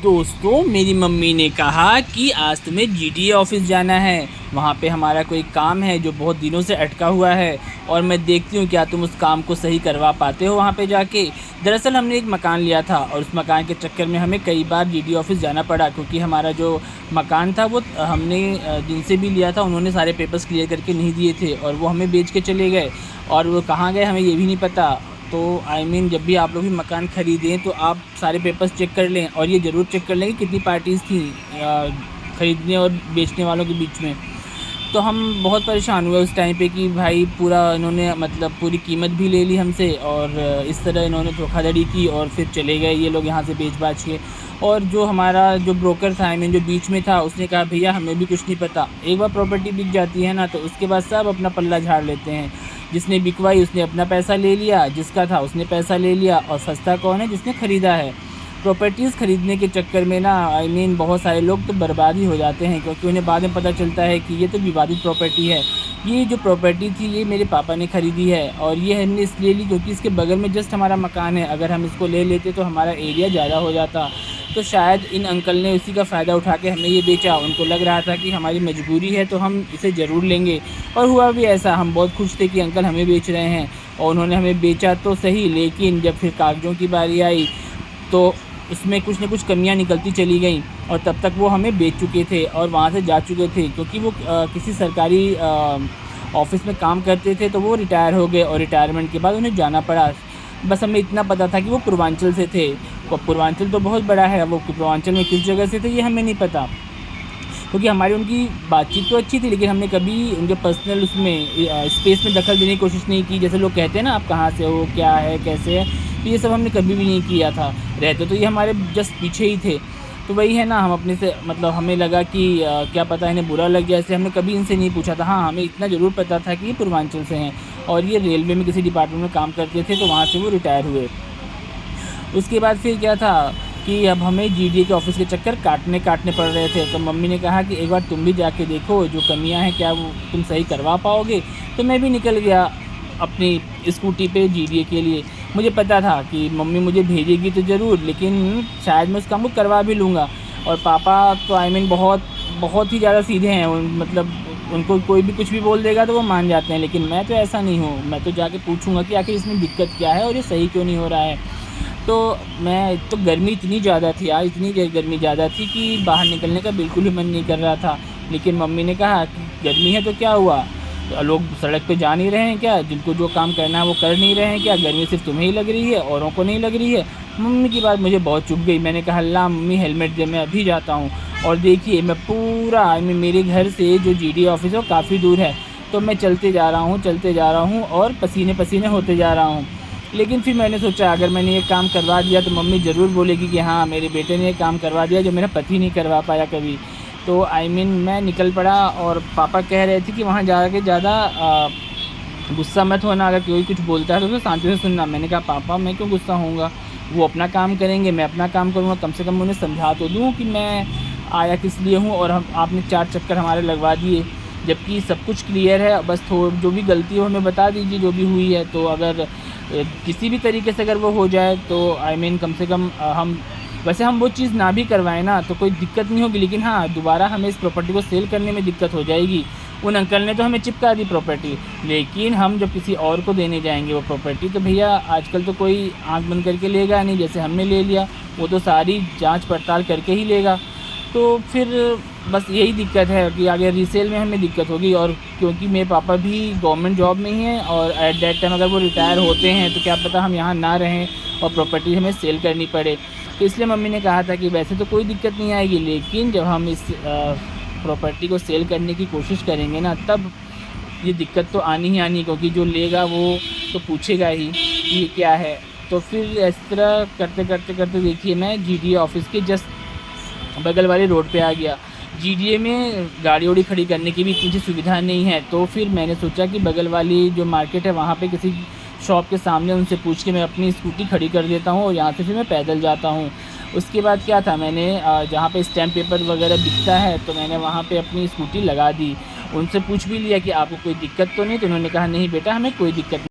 दोस्तों, मेरी मम्मी ने कहा कि आज तुम्हें जीडीए ऑफिस जाना है। वहाँ पे हमारा कोई काम है जो बहुत दिनों से अटका हुआ है और मैं देखती हूँ क्या तुम उस काम को सही करवा पाते हो वहाँ पे जाके। दरअसल हमने एक मकान लिया था और उस मकान के चक्कर में हमें कई बार जीडीए ऑफिस जाना पड़ा, क्योंकि हमारा जो मकान था वो हमने जिनसे भी लिया था उन्होंने सारे पेपर्स क्लियर करके नहीं दिए थे और वो हमें बेच के चले गए। और वो कहाँ गए हमें ये भी नहीं पता। तो जब भी आप लोग भी मकान ख़रीदें तो आप सारे पेपर्स चेक कर लें और ये ज़रूर चेक कर लें कि कितनी पार्टीज़ थी ख़रीदने और बेचने वालों के बीच में। तो हम बहुत परेशान हुए उस टाइम पे कि भाई पूरा इन्होंने पूरी कीमत भी ले ली हमसे और इस तरह इन्होंने धोखाधड़ी की और फिर चले गए ये लोग यहाँ से बेच बाच के। और जो हमारा जो ब्रोकर था जो बीच में था उसने कहा भैया हमें भी कुछ नहीं पता, एक बार प्रॉपर्टी बिक जाती है ना तो उसके बाद सब अपना पल्ला झाड़ लेते हैं। जिसने बिकवाई उसने अपना पैसा ले लिया, जिसका था उसने पैसा ले लिया और फंसता कौन है? जिसने ख़रीदा है। प्रॉपर्टीज़ ख़रीदने के चक्कर में ना बहुत सारे लोग तो बर्बाद ही हो जाते हैं, क्योंकि उन्हें बाद में पता चलता है कि ये तो विवादित प्रॉपर्टी है। ये जो प्रॉपर्टी थी ये मेरे पापा ने ख़रीदी है और ये हमने इसलिए ली क्योंकि इसके बगल में जस्ट हमारा मकान है। अगर हम इसको ले लेते तो हमारा एरिया ज़्यादा हो जाता। तो शायद इन अंकल ने उसी का फ़ायदा उठा के हमें ये बेचा। उनको लग रहा था कि हमारी मजबूरी है तो हम इसे ज़रूर लेंगे, और हुआ भी ऐसा। हम बहुत खुश थे कि अंकल हमें बेच रहे हैं और उन्होंने हमें बेचा तो सही, लेकिन जब फिर कागज़ों की बारी आई तो उसमें कुछ न कुछ कमियां निकलती चली गईं और तब तक वो हमें बेच चुके थे और वहाँ से जा चुके थे, क्योंकि वो किसी सरकारी ऑफिस में काम करते थे तो वो रिटायर हो गए और रिटायरमेंट के बाद उन्हें जाना पड़ा। बस हमें इतना पता था कि वो पूर्वांचल से थे। पूर्वांचल तो बहुत बड़ा है, वो पूर्वांचल में किस जगह से थे ये हमें नहीं पता, क्योंकि हमारी उनकी बातचीत तो अच्छी थी लेकिन हमने कभी उनके पर्सनल उसमें स्पेस में दखल देने की कोशिश नहीं की। जैसे लोग कहते हैं ना आप कहाँ से हो, क्या है, कैसे है, तो ये सब हमने कभी भी नहीं किया था। रहते तो ये हमारे जस्ट पीछे ही थे। तो वही है ना, हम अपने से हमें लगा कि क्या पता इन्हें बुरा लग जाए, ऐसे हमने कभी इनसे नहीं पूछा था। हाँ, हमें इतना ज़रूर पता था कि ये पूर्वांचल से हैं और ये रेलवे में किसी डिपार्टमेंट में काम करते थे तो वहाँ से वो रिटायर हुए। उसके बाद फिर क्या था कि अब हमें जीडीए के ऑफ़िस के चक्कर काटने पड़ रहे थे। तो मम्मी ने कहा कि एक बार तुम भी जाके देखो जो कमियां हैं क्या वो तुम सही करवा पाओगे। तो मैं भी निकल गया अपनी स्कूटी पे जीडीए के लिए। मुझे पता था कि मम्मी मुझे भेजेगी तो ज़रूर, लेकिन शायद मैं उस काम को करवा भी लूँगा। और पापा तो बहुत ही ज़्यादा सीधे हैं। उनको कोई भी कुछ भी बोल देगा तो वो मान जाते हैं, लेकिन मैं तो ऐसा नहीं हूँ। मैं तो जाके पूछूँगा कि आखिर इसमें दिक्कत क्या है और ये सही क्यों नहीं हो रहा है। तो गर्मी इतनी ज़्यादा थी आज, इतनी गर्मी ज़्यादा थी कि बाहर निकलने का बिल्कुल ही मन नहीं कर रहा था। लेकिन मम्मी ने कहा कि गर्मी है तो क्या हुआ, तो लोग सड़क पे जा नहीं रहे हैं क्या? जिनको जो काम करना है वो कर नहीं रहे हैं क्या? गर्मी सिर्फ तुम्हें ही लग रही है, औरों को नहीं लग रही है? मम्मी की बात मुझे बहुत चुभ गई। मैंने कहा ला मम्मी हेलमेट दे, मैं अभी जाता हूँ। और देखिए मैं पूरा मेरे घर से जो जीडीए ऑफिस है वो काफ़ी दूर है, तो मैं चलते जा रहा हूँ और पसीने पसीने होते जा रहा हूँ। लेकिन फिर मैंने सोचा अगर मैंने ये काम करवा दिया तो मम्मी ज़रूर बोलेगी कि हाँ मेरे बेटे ने ये काम करवा दिया जो मेरा पति नहीं करवा पाया कभी। तो मैं निकल पड़ा और पापा कह रहे थे कि वहाँ जाके ज़्यादा गुस्सा मत होना, अगर कोई कुछ बोलता है तो उसे शांति से सुनना। मैंने कहा पापा मैं क्यों गुस्सा होऊंगा, वो अपना काम करेंगे, मैं अपना काम करूँगा। कम से कम उन्हें समझा तो दूँ कि मैं आया किस लिए हूँ और आपने 4 चक्कर हमारे लगवा दिए, जबकि सब कुछ क्लियर है। बस जो भी गलती हो हमें बता दीजिए जो भी हुई है। तो अगर किसी भी तरीके से अगर वो हो जाए तो कम से कम हम वो चीज़ ना भी करवाएं ना तो कोई दिक्कत नहीं होगी, लेकिन हाँ दोबारा हमें इस प्रॉपर्टी को सेल करने में दिक्कत हो जाएगी। उन अंकल ने तो हमें चिपका दी प्रॉपर्टी, लेकिन हम जब किसी और को देने जाएंगे वो प्रॉपर्टी तो भैया आजकल तो कोई आंख बंद करके लेगा नहीं, जैसे हमने ले लिया वो तो सारी जांच पड़ताल करके ही लेगा। तो फिर बस यही दिक्कत है कि आगे रीसेल में हमें दिक्कत होगी। और क्योंकि मेरे पापा भी गवर्नमेंट जॉब में ही हैं और एट दैट टाइम अगर वो रिटायर होते हैं तो क्या पता हम यहाँ ना रहें और प्रॉपर्टी हमें सेल करनी पड़े। तो इसलिए मम्मी ने कहा था कि वैसे तो कोई दिक्कत नहीं आएगी, लेकिन जब हम इस प्रॉपर्टी को सेल करने की कोशिश करेंगे ना तब ये दिक्कत तो आनी ही आनी, क्योंकि जो लेगा वो तो पूछेगा ही कि ये क्या है। तो फिर इस तरह करते देखिए मैं जीडीए ऑफिस के जस्ट बगल वाले रोड पे आ गया। जीडीए में गाड़ी वाड़ी खड़ी करने की भी इतनी सुविधा नहीं है, तो फिर मैंने सोचा कि बगल वाली जो मार्केट है वहाँ पे किसी शॉप के सामने उनसे पूछ के मैं अपनी स्कूटी खड़ी कर देता हूँ और यहाँ से फिर मैं पैदल जाता हूँ। उसके बाद क्या था, मैंने जहाँ पे स्टैम्प पेपर वगैरह बिकता है तो मैंने वहाँ पे अपनी स्कूटी लगा दी। उनसे पूछ भी लिया कि आपको कोई दिक्कत तो नहीं, तो उन्होंने कहा नहीं बेटा हमें कोई दिक्कत नहीं।